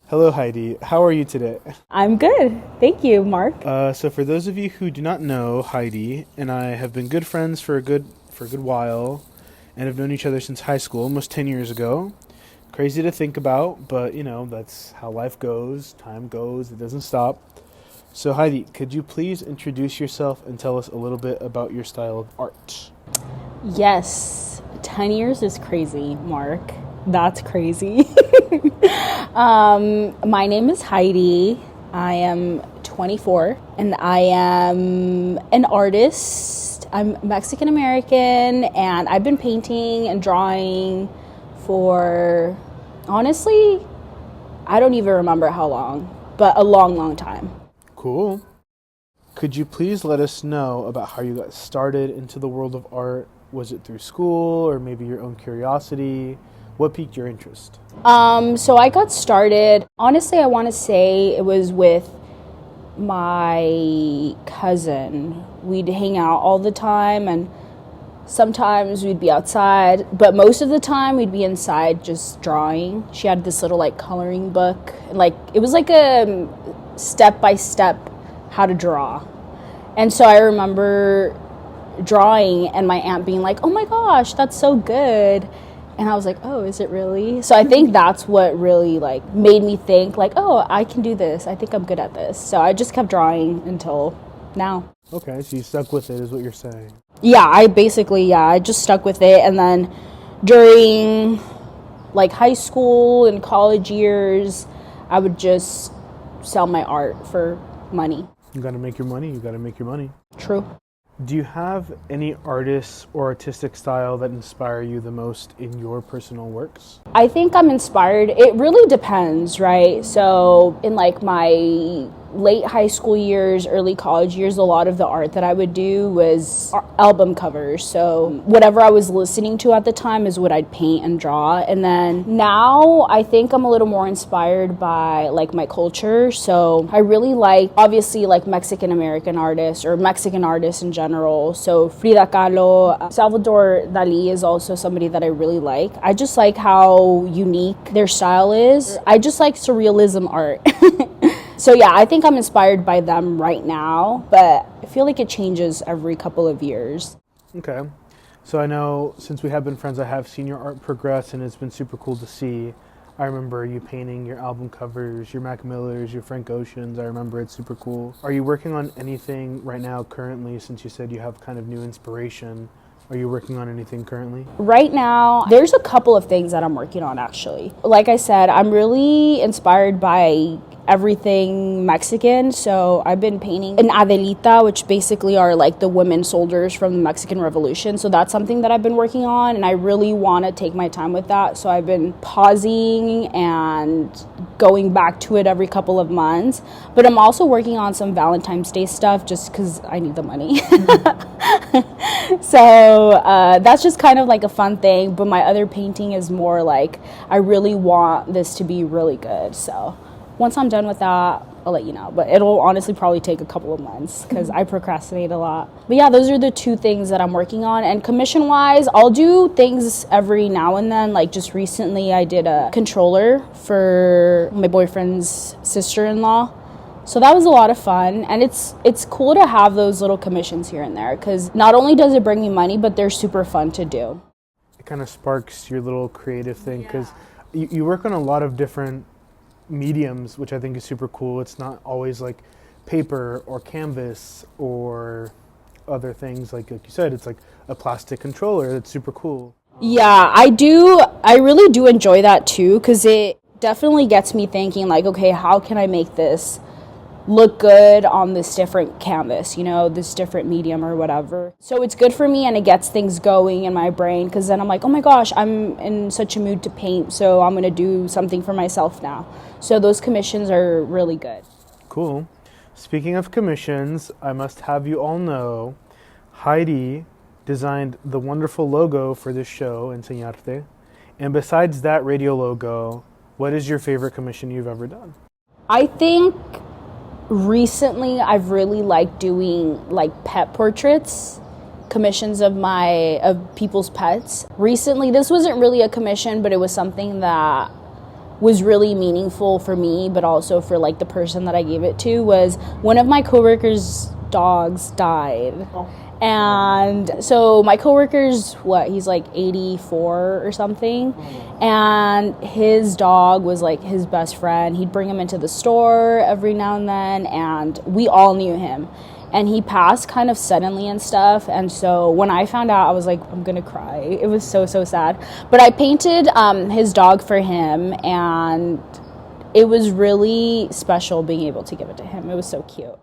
Hello, Heidi. How are you today? I'm good. Thank you, Mark. So for those of you who do not know, Heidi and I have been good friends for a good while, and have known each other since high school, almost 10 years ago. Crazy to think about, but that's how life goes. Time goes; it doesn't stop. So Heidi, could you please introduce yourself and tell us a little bit about your style of art? Yes, 10 years is crazy, Mark. That's crazy. My name is Heidi. I am 24 and I am an artist. I'm Mexican American and I've been painting and drawing for, honestly, I don't even remember how long, but a long, long time. Cool. Could you please let us know about how you got started into the world of art? Was it through school or maybe your own curiosity? What piqued your interest? So I got started, honestly, I want to say it was with my cousin. We'd hang out all the time and sometimes we'd be outside, but most of the time we'd be inside just drawing. She had this little coloring book, and it was like a step by step how to draw. And so I remember drawing and my aunt being like, "Oh my gosh, that's so good." And I was like, "Oh, is it really?" So I think that's what really made me think "Oh, I can do this. I think I'm good at this." So I just kept drawing until now. Okay, so you stuck with it is what you're saying. Yeah, I just stuck with it. And then during high school and college years, I would just sell my art for money. You gotta make your money, True. Do you have any artists or artistic style that inspire you the most in your personal works? I think I'm inspired. It really depends, right? So in my late high school years, early college years, a lot of the art that I would do was album covers. So whatever I was listening to at the time is what I'd paint and draw. And then now I think I'm a little more inspired by my culture. So I really obviously Mexican American artists or Mexican artists in general. So Frida Kahlo, Salvador Dali is also somebody that I really like. I just like how unique their style is. I just like surrealism art. So yeah, I think I'm inspired by them right now, but I feel like it changes every couple of years. Okay. So I know since we have been friends, I have seen your art progress and it's been super cool to see. I remember you painting your album covers, your Mac Millers, your Frank Oceans. I remember it's super cool. Are you working on anything right now currently, since you said you have kind of new inspiration? Are you working on anything currently? Right now, there's a couple of things that I'm working on actually. Like I said, I'm really inspired by everything Mexican. So I've been painting an Adelita, which basically are the women soldiers from the Mexican Revolution. So that's something that I've been working on and I really want to take my time with that. So I've been pausing and going back to it every couple of months. But I'm also working on some Valentine's Day stuff just because I need the money. So that's just kind of a fun thing. But my other painting is more I really want this to be really good. So once I'm done with that, I'll let you know. But it'll honestly probably take a couple of months because I procrastinate a lot. But yeah, those are the two things that I'm working on. And commission-wise, I'll do things every now and then. Just recently, I did a controller for my boyfriend's sister-in-law. So that was a lot of fun. And it's cool to have those little commissions here and there because not only does it bring me money, but they're super fun to do. It kind of sparks your little creative thing because you work on a lot of different mediums, which I think is super cool. It's not always paper or canvas or other things like you said. It's a plastic controller. That's super cool. Yeah, I really do enjoy that too because it definitely gets me thinking okay, how can I make this look good on this different canvas, this different medium or whatever. So it's good for me and it gets things going in my brain because then I'm oh my gosh, I'm in such a mood to paint, so I'm going to do something for myself now. So those commissions are really good. Cool. Speaking of commissions, I must have you all know Heidi designed the wonderful logo for this show, Enseñarte. And besides that radio logo, what is your favorite commission you've ever done? I think recently I've really liked doing pet portraits, commissions of people's pets. Recently, this wasn't really a commission, but it was something that was really meaningful for me, but also for like the person that I gave it to, was one of my coworkers' dogs died. And so my coworker's he's like 84 or something, and his dog was like his best friend. He'd bring him into the store every now and then, and we all knew him. And he passed kind of suddenly and stuff, and so when I found out, I was like, I'm gonna cry. It was so sad. But I painted his dog for him, and it was really special being able to give it to him. It was so cute.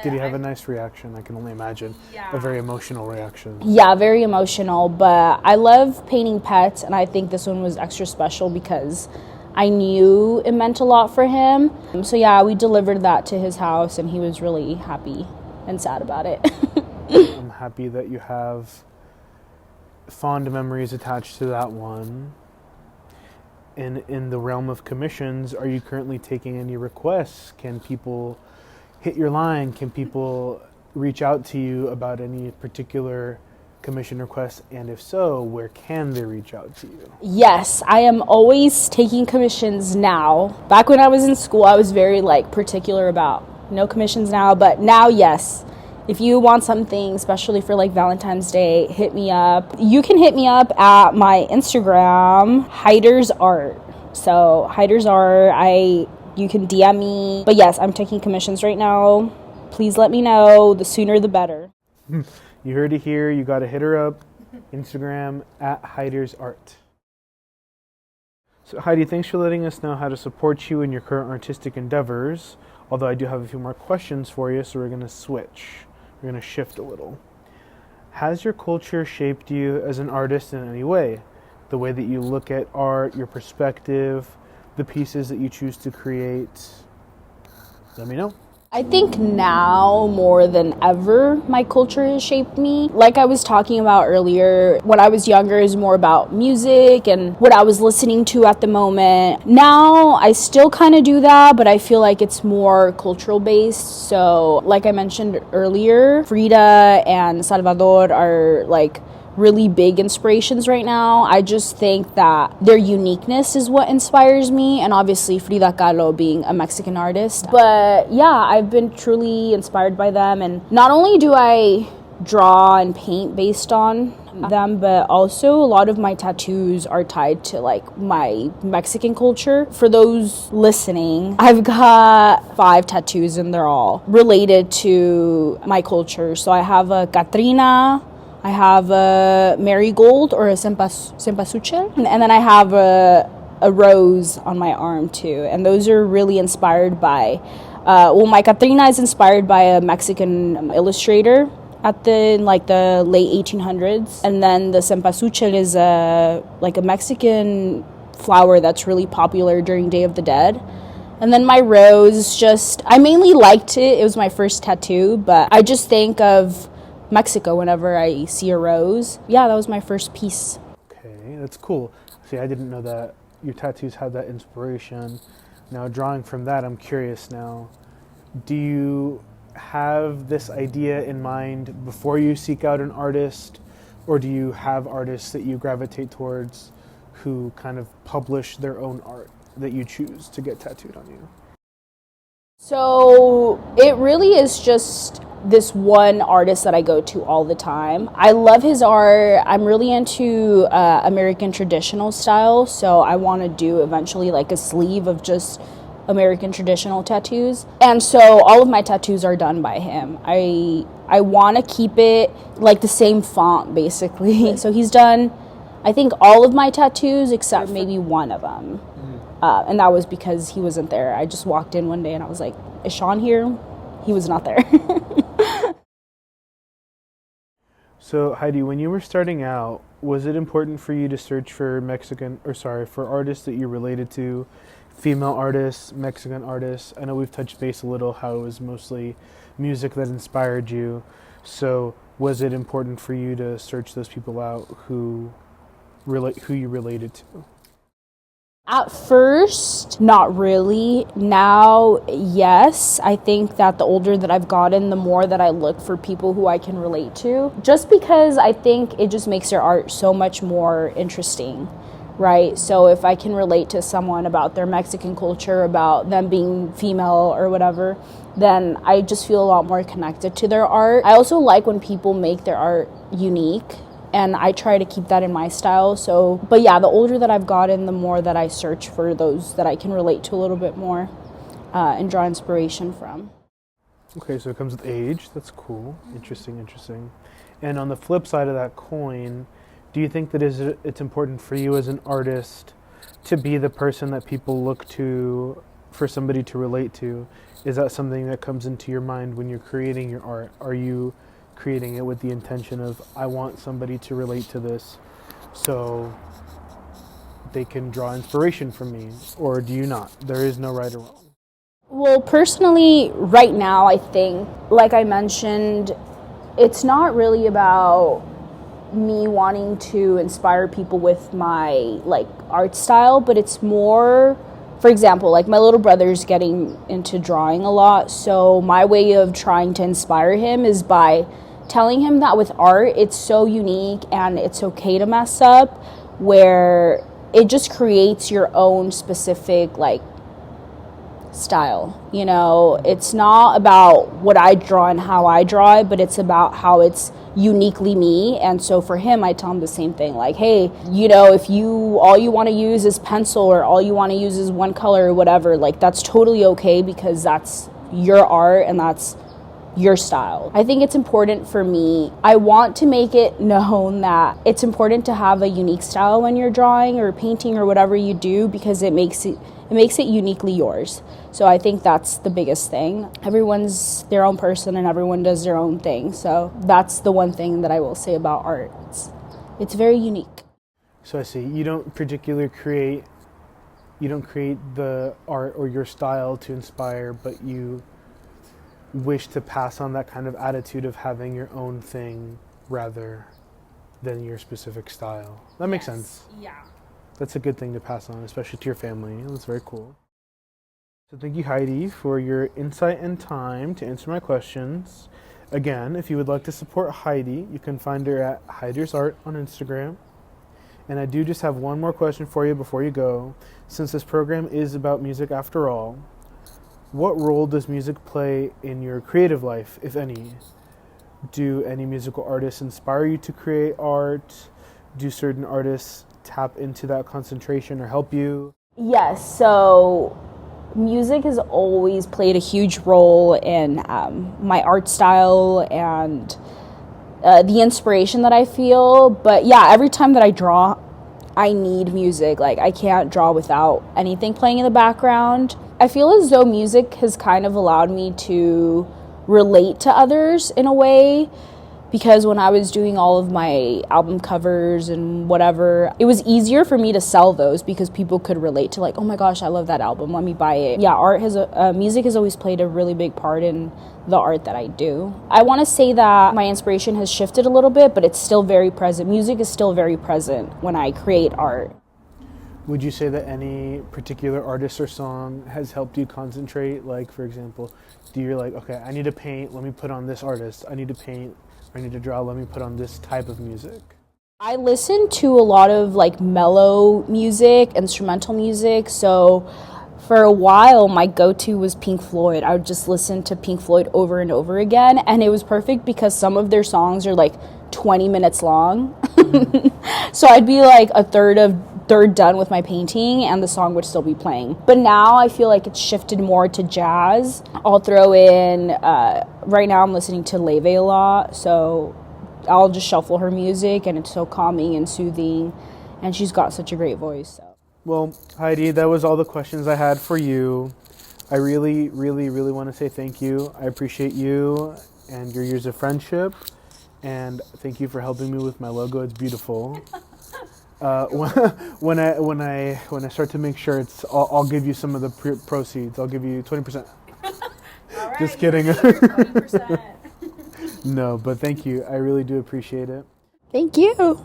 Did he have a nice reaction? I can only imagine. A very emotional reaction. Yeah, very emotional, but I love painting pets, and I think this one was extra special because I knew it meant a lot for him. So yeah, we delivered that to his house, and he was really happy and sad about it. I'm happy that you have fond memories attached to that one. And in the realm of commissions, are you currently taking any requests? Can people hit your line? Can people reach out to you about any particular commission requests? And if so, where can they reach out to you? Yes, I am always taking commissions now. Back when I was in school, I was very particular about no commissions now, but now, yes. If you want something, especially for Valentine's Day, hit me up. You can hit me up at my Instagram, Heidersart. So Heidersart, you can DM me. But yes, I'm taking commissions right now. Please let me know. The sooner the better. You heard it here. You got to hit her up. Instagram at Heidersart. So Heidi, thanks for letting us know how to support you in your current artistic endeavors. Although I do have a few more questions for you, so we're going to switch. We're going to shift a little. Has your culture shaped you as an artist in any way? The way that you look at art, your perspective, the pieces that you choose to create? Let me know. I think now more than ever, my culture has shaped me. Like I was talking about earlier, when I was younger, it was more about music and what I was listening to at the moment. Now, I still kind of do that, but I feel like it's more cultural based. So, like I mentioned earlier, Frida and Salvador are really big inspirations right now. I just think that their uniqueness is what inspires me, and obviously Frida Kahlo being a Mexican artist. But yeah, I've been truly inspired by them, and not only do I draw and paint based on them, but also a lot of my tattoos are tied to my Mexican culture. For those listening, I've got 5 tattoos and they're all related to my culture. So I have a Catrina, I have a marigold or a cempasúchil, and then I have a rose on my arm too. And those are really inspired by, my Catrina is inspired by a Mexican illustrator at the late 1800s. And then the cempasúchil is a Mexican flower that's really popular during Day of the Dead. And then my rose, I mainly liked it. It was my first tattoo, but I just think of Mexico whenever I see a rose. Yeah, that was my first piece. Okay, that's cool. See, I didn't know that your tattoos had that inspiration. Now, drawing from that, I'm curious now. Do you have this idea in mind before you seek out an artist, or do you have artists that you gravitate towards who kind of publish their own art that you choose to get tattooed on you? So it really is just this one artist that I go to all the time. I love his art. I'm really into American traditional style, so I want to do eventually a sleeve of just American traditional tattoos. And so all of my tattoos are done by him. I want to keep it the same font basically. So he's done, I think, all of my tattoos except maybe one of them. And that was because he wasn't there. I just walked in one day and I was like, is Sean here? He was not there. So Heidi, when you were starting out, was it important for you to search for for artists that you related to, female artists, Mexican artists? I know we've touched base a little how it was mostly music that inspired you. So was it important for you to search those people out who you related to? At first, not really. Now, yes. I think that the older that I've gotten, the more that I look for people who I can relate to. Just because I think it just makes their art so much more interesting. right? So if I can relate to someone about their Mexican culture, about them being female or whatever, then I just feel a lot more connected to their art. I also like when people make their art unique, and I try to keep that in my style. So, but yeah, the older that I've gotten, the more that I search for those that I can relate to a little bit more and draw inspiration from. Okay, so it comes with age. That's cool. Interesting. And on the flip side of that coin, do you think that it's important for you as an artist to be the person that people look to for somebody to relate to? Is that something that comes into your mind when you're creating your art? Are you creating it with the intention of, I want somebody to relate to this so they can draw inspiration from me? Or do you not? There is no right or wrong. Well, personally, right now, I think, like I mentioned, it's not really about me wanting to inspire people with my like art style, but it's more, for example, like my little brother's getting into drawing a lot, so my way of trying to inspire him is by telling him that with art it's so unique and it's okay to mess up, where it just creates your own specific like style. You know, it's not about what I draw and how I draw it, but it's about how it's uniquely me. And so for him, I tell him the same thing, like, hey, you know, if you all you want to use is pencil or all you want to use is one color or whatever, like that's totally okay, because that's your art and that's your style. I think it's important for me. I want to make it known that it's important to have a unique style when you're drawing or painting or whatever you do, because it makes it uniquely yours. So I think that's the biggest thing. Everyone's their own person and everyone does their own thing. So that's the one thing that I will say about art. It's very unique. So I see. You don't create the art or your style to inspire, but you wish to pass on that kind of attitude of having your own thing rather than your specific style. That makes sense. Yeah. That's a good thing to pass on, especially to your family. That's very cool. So thank you, Heidi, for your insight and time to answer my questions. Again, if you would like to support Heidi, you can find her at Heidersart on Instagram. And I do just have one more question for you before you go. Since this program is about music after all, what role does music play in your creative life, if any? Do any musical artists inspire you to create art? Do certain artists tap into that concentration or help you? Yes, so music has always played a huge role in my art style and the inspiration that I feel. But yeah, every time that I draw, I need music. Like, I can't draw without anything playing in the background. I feel as though music has kind of allowed me to relate to others in a way, because when I was doing all of my album covers and whatever, it was easier for me to sell those because people could relate to, like, oh my gosh, I love that album, let me buy it. Yeah, music has always played a really big part in the art that I do. I want to say that my inspiration has shifted a little bit, but it's still very present. Music is still very present when I create art. Would you say that any particular artist or song has helped you concentrate? Like, for example, do you like, okay, I need to paint, let me put on this artist. I need to paint, I need to draw, let me put on this type of music? I listen to a lot of like mellow music, instrumental music. So for a while, my go-to was Pink Floyd. I would just listen to Pink Floyd over and over again. And it was perfect because some of their songs are like 20 minutes long. So I'd be like a third done with my painting and the song would still be playing. But now I feel like it's shifted more to jazz. I'll throw in, right now I'm listening to Leve a lot, so I'll just shuffle her music and it's so calming and soothing, and she's got such a great voice. So. Well, Heidi, that was all the questions I had for you. I really, really, really want to say thank you. I appreciate you and your years of friendship, and thank you for helping me with my logo. It's beautiful. When I start to make shirts, I'll give you some of the proceeds. I'll give you 20%. All right, just kidding. 20%. No, but thank you. I really do appreciate it. Thank you.